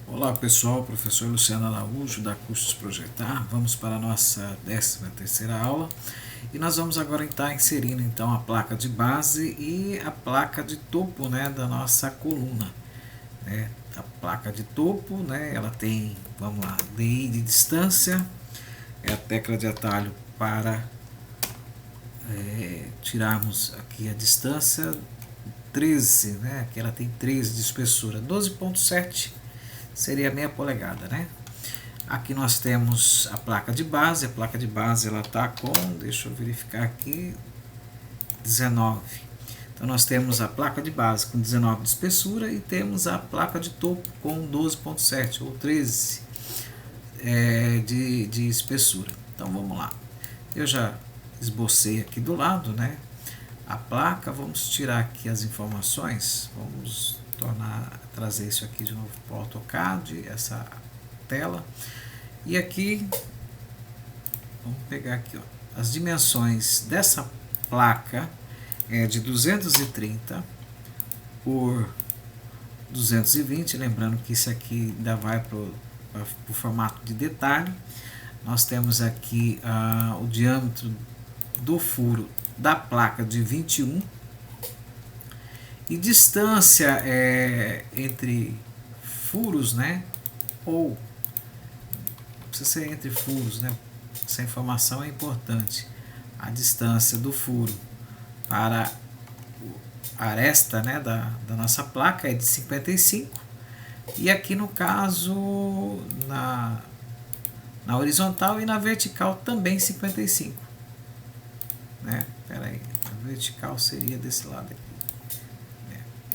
Olá pessoal, professor Luciano Araújo da Cursos Projetar. Vamos para a nossa 13ª aula e nós vamos agora estar inserindo então a placa de base e a placa de topo, né, da nossa coluna, né? A placa de topo, né, ela tem, vamos lá, DI de distância, é a tecla de atalho para tirarmos aqui a distância 13, né, que ela tem 13 de espessura, 12,7 seria meia polegada, né? Aqui nós temos a placa de base ela está com, deixa eu verificar aqui, 19. Então nós temos a placa de base com 19 de espessura e temos a placa de topo com 12,7 ou 13 de espessura. Então vamos lá. Eu já esbocei aqui do lado, né? A placa, vamos tirar aqui as informações, vamos trazer isso aqui de novo para o AutoCAD, essa tela, e aqui vamos pegar aqui, ó, as dimensões dessa placa é de 230 por 220, lembrando que isso aqui ainda vai para o formato de detalhe. Nós temos aqui o diâmetro do furo da placa de 21 e distância entre furos, né? Ou precisa ser entre furos, né? Essa informação é importante. A distância do furo para a aresta, né, da nossa placa é de 55 e aqui no caso na horizontal e na vertical também 55, né? Espera aí, a vertical seria desse lado aqui.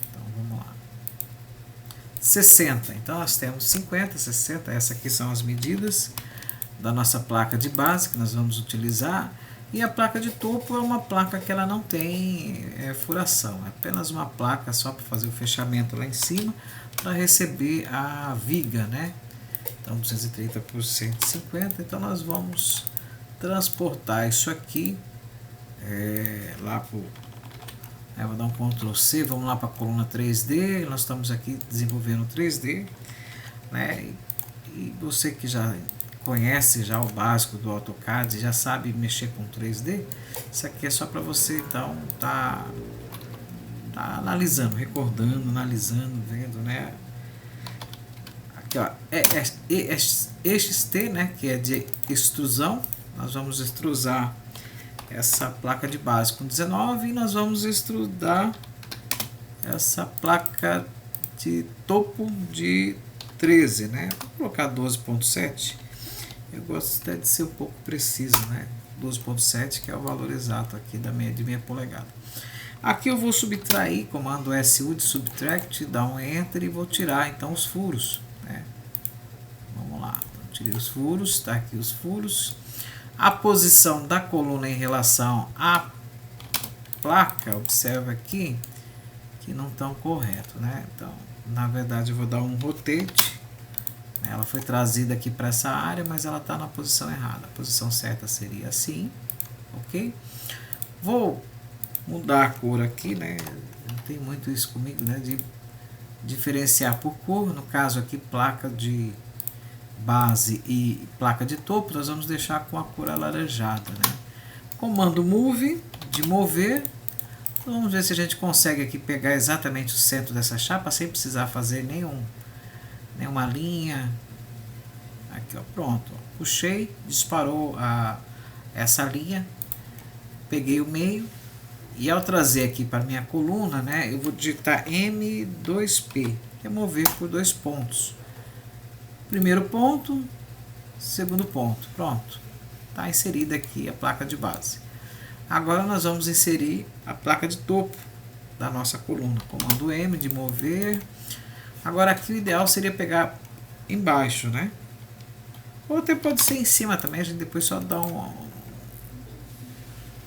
Então vamos lá. 60. Então nós temos 50, 60. Essas aqui são as medidas da nossa placa de base que nós vamos utilizar. E a placa de topo é uma placa que ela não tem furação. É apenas uma placa só para fazer o fechamento lá em cima para receber a viga, né? Então 230 por 150. Então nós vamos transportar isso aqui lá para vou dar um Ctrl C, vamos lá para a coluna 3D, nós estamos aqui desenvolvendo 3D, né? E você que já conhece já o básico do AutoCAD, já sabe mexer com 3D, isso aqui é só para você então tá analisando, recordando, analisando, vendo, né? Aqui ó, EXT, né, que é de extrusão, nós vamos extrusar essa placa de base com 19 e nós vamos extrudar essa placa de topo de 13, né? Vou colocar 12,7. Eu gosto até de ser um pouco preciso, né? 12,7 que é o valor exato aqui de meia polegada. Aqui eu vou subtrair, comando SU de subtract, dar um enter e vou tirar então os furos, né? Vamos lá, então, tirei os furos, está aqui os furos. A posição da coluna em relação à placa, observa aqui que não estão correto, né? Então, na verdade, eu vou dar um rotate. Ela foi trazida aqui para essa área, mas ela está na posição errada. A posição certa seria assim, ok? Vou mudar a cor aqui, né? Não tem muito isso comigo, né? De diferenciar por cor. No caso aqui, placa de base e placa de topo, nós vamos deixar com a cor alaranjada, né? Comando Move, de mover. Vamos ver se a gente consegue aqui pegar exatamente o centro dessa chapa, sem precisar fazer nenhuma linha. Aqui, ó, pronto. Ó. Puxei, disparou essa linha, peguei o meio, e ao trazer aqui para minha coluna, né, eu vou digitar M2P, que é mover por 2 pontos. Primeiro ponto, segundo ponto, pronto. Está inserida aqui a placa de base. Agora nós vamos inserir a placa de topo da nossa coluna. Comando M de mover. Agora aqui o ideal seria pegar embaixo, né? Ou até pode ser em cima também, a gente depois só dá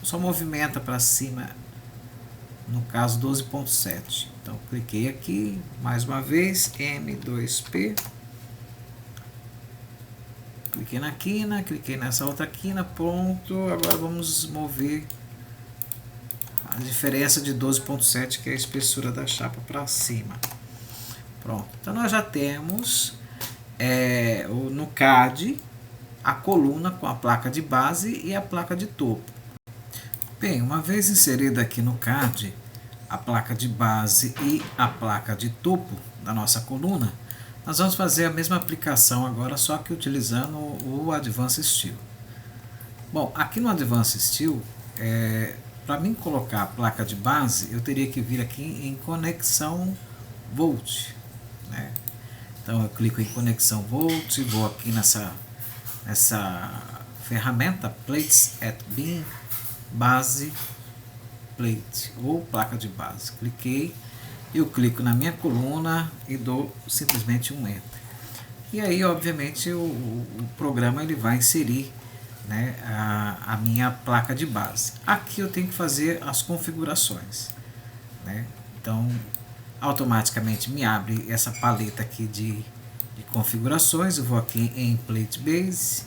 só movimenta para cima, no caso 12,7. Então cliquei aqui, mais uma vez, M2P. Cliquei na quina, cliquei nessa outra quina, pronto. Agora vamos mover a diferença de 12,7, que é a espessura da chapa, para cima. Pronto, então nós já temos no CAD, a coluna com a placa de base e a placa de topo. Bem, uma vez inserida aqui no CAD a placa de base e a placa de topo da nossa coluna, nós vamos fazer a mesma aplicação agora, só que utilizando o Advanced Steel. Bom, aqui no Advanced Steel, para mim colocar a placa de base, eu teria que vir aqui em conexão Volt, né? Então eu clico em conexão Volt, vou aqui nessa ferramenta Plates at Beam, base plate ou placa de base. Cliquei, eu clico na minha coluna e dou simplesmente um Enter. E aí, obviamente, o programa ele vai inserir, né, a minha placa de base. Aqui eu tenho que fazer as configurações, né? Então, automaticamente me abre essa paleta aqui de configurações. Eu vou aqui em Plate Base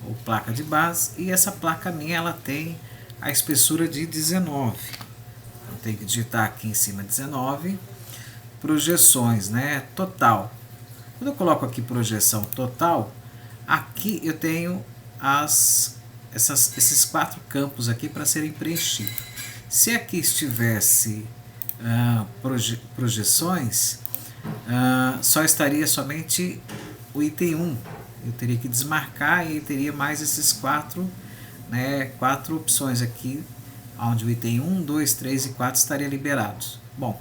ou placa de base, e essa placa minha ela tem a espessura de 19. Eu tenho que digitar aqui em cima 19. Projeções, né? Total. Quando eu coloco aqui projeção total, aqui eu tenho esses 4 campos aqui para serem preenchidos. Se aqui estivesse projeções, só estaria somente o item 1. Eu teria que desmarcar e teria mais esses 4 opções aqui, onde o item 1, 2, 3 e 4 estaria liberados. Bom,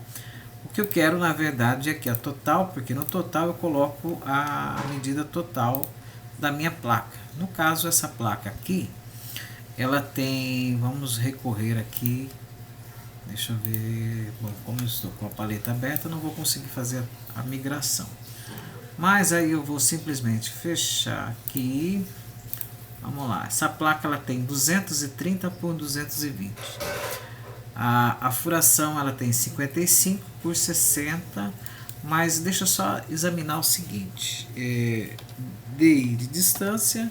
o que eu quero na verdade é aqui a total, porque no total eu coloco a medida total da minha placa. No caso, essa placa aqui, ela tem, vamos recorrer aqui, deixa eu ver, bom, como eu estou com a paleta aberta, eu não vou conseguir fazer a migração. Mas aí eu vou simplesmente fechar aqui. Vamos lá, essa placa ela tem 230 por 220. A furação ela tem 55 por 60, mas deixa eu só examinar o seguinte. DI de distância,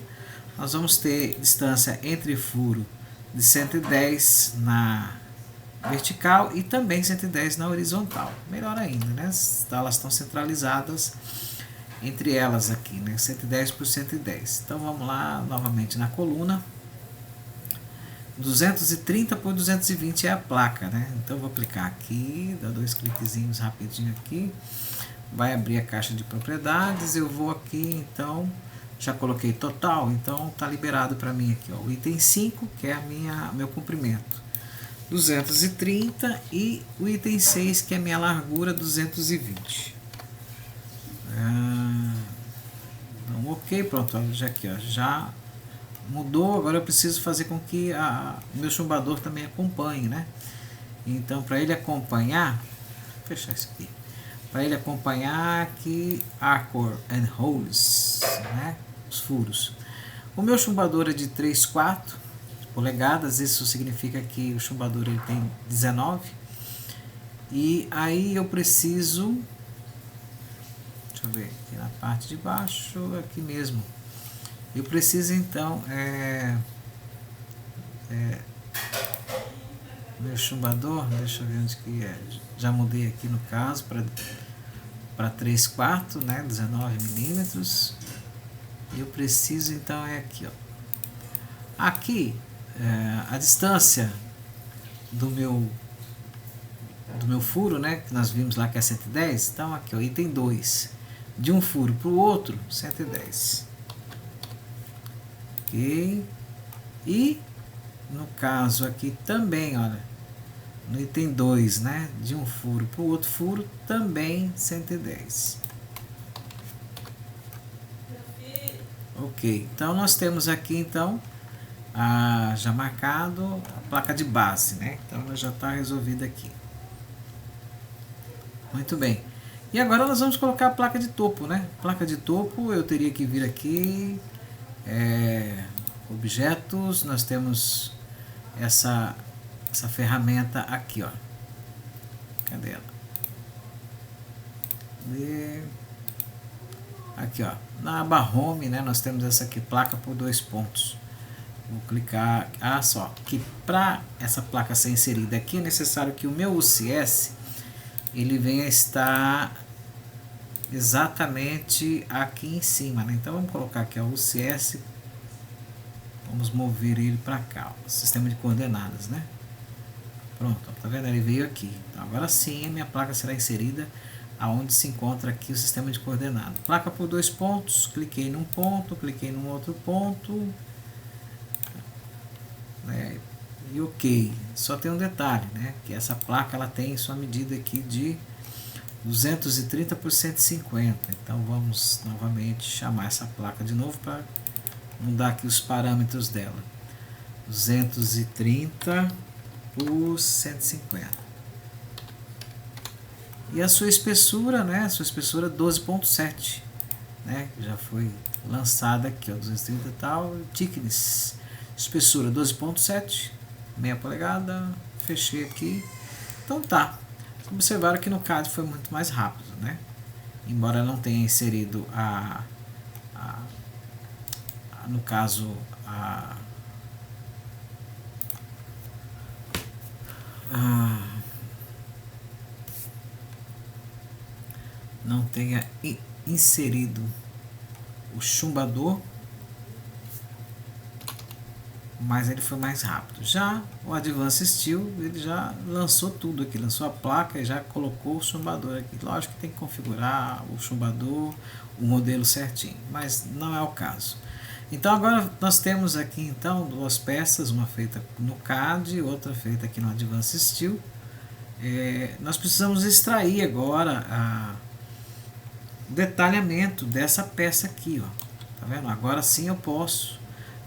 nós vamos ter distância entre furo de 110 na vertical e também 110 na horizontal. Melhor ainda, né? Elas estão centralizadas entre elas aqui, né? 110 por 110. Então vamos lá novamente na coluna. 230 por 220 é a placa, né? Então eu vou clicar aqui, dar 2 cliquezinhos rapidinho aqui. Vai abrir a caixa de propriedades. Eu vou aqui, então já coloquei total, então tá liberado para mim aqui, ó, o item 5, que é meu comprimento 230, e o item 6, que é a minha largura 220. Então, ok, pronto, já aqui, ó, já mudou. Agora eu preciso fazer com que o meu chumbador também acompanhe, né? Então, para ele acompanhar, vou fechar isso aqui. Para ele acompanhar aqui Arcor and Holes, né? Os furos. O meu chumbador é de 3/4 polegadas, isso significa que o chumbador ele tem 19. E aí eu preciso, deixa eu ver aqui na parte de baixo, aqui mesmo. Eu preciso então meu chumbador, deixa eu ver onde que é. Já mudei aqui no caso para 3/4, né, 19 milímetros. Eu preciso então aqui, ó. Aqui a distância do meu furo, né, que nós vimos lá que é 110. Então aqui, ó, item 2, de um furo para o outro 110. Ok. E no caso aqui também, olha, no item 2, né, de um furo para o outro furo também 110. Ok, então nós temos aqui então já marcado a placa de base, né? Então ela já está resolvida aqui. Muito bem. E agora nós vamos colocar a placa de topo, né? Placa de topo, eu teria que vir aqui, objetos, nós temos essa ferramenta aqui, ó. Cadê ela? Aqui, ó, na aba Home, né, nós temos essa aqui, placa por 2 pontos. Vou clicar, só que para essa placa ser inserida aqui é necessário que o meu UCS ele venha estar exatamente aqui em cima, né? Então vamos colocar aqui o UCS, vamos mover ele para cá, ó, sistema de coordenadas, né? Pronto, tá vendo? Ele veio aqui. Então, agora sim a minha placa será inserida aonde se encontra aqui o sistema de coordenadas. Placa por 2 pontos, cliquei num ponto, cliquei num outro ponto, né? E ok. Só tem um detalhe, né? Que essa placa ela tem sua medida aqui de 230 por 150. Então vamos novamente chamar essa placa de novo para mudar aqui os parâmetros dela. 230 por 150. E a sua espessura, né? A sua espessura 12.7, né? Que já foi lançada aqui, ó, 230 e tal. Thickness, espessura 12.7, meia polegada. Fechei aqui. Então tá. Observaram que no CAD foi muito mais rápido, né? Embora não tenha inserido no caso não tenha inserido o chumbador, mas ele foi mais rápido. Já o Advanced Steel, ele já lançou tudo aqui, lançou a placa e já colocou o chumbador aqui. Lógico que tem que configurar o chumbador, o modelo certinho, mas não é o caso. Então agora nós temos aqui então 2 peças, uma feita no CAD e outra feita aqui no Advanced Steel. Nós precisamos extrair agora o detalhamento dessa peça aqui, ó. Tá vendo? Agora sim eu posso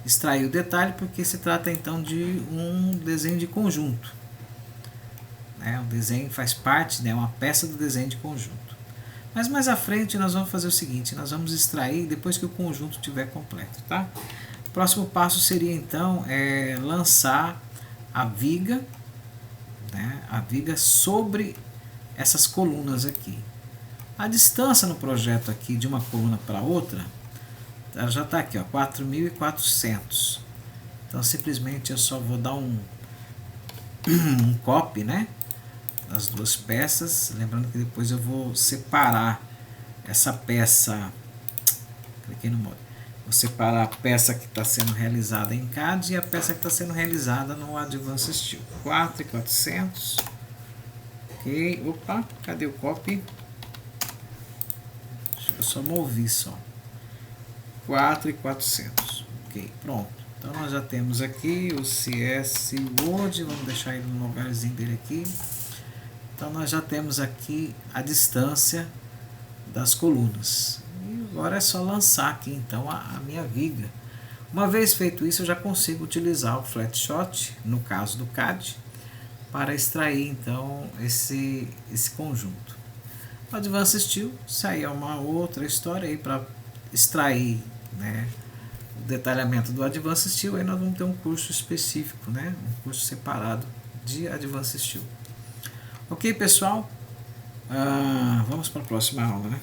extrair o detalhe, porque se trata então de um desenho de conjunto, né? O desenho faz parte, né, uma peça do desenho de conjunto. Mas mais à frente nós vamos fazer o seguinte, nós vamos extrair depois que o conjunto estiver completo, tá? O próximo passo seria então lançar a viga, né, a viga sobre essas colunas aqui. A distância no projeto aqui de uma coluna para outra, ela já está aqui, ó, 4.400. Então simplesmente eu só vou dar um copy, né, das 2 peças. Lembrando que depois eu vou separar essa peça. Cliquei no modo. Vou separar a peça que está sendo realizada em CAD e a peça que está sendo realizada no Advanced Steel. 4.400. Ok. Opa, cadê o copy? Eu só movi só. 4.400. Ok, pronto. Então nós já temos aqui o CS Word. Vamos deixar ele no lugarzinho dele aqui. Então nós já temos aqui a distância das colunas. E agora é só lançar aqui então a minha viga. Uma vez feito isso, eu já consigo utilizar o Flatshot, no caso do CAD, para extrair então esse conjunto. O Advanced Steel, isso aí é uma outra história aí para extrair, né, o detalhamento do Advanced Steel. Aí nós vamos ter um curso específico, né, um curso separado de Advanced Steel. Ok, pessoal? Vamos para a próxima aula, né?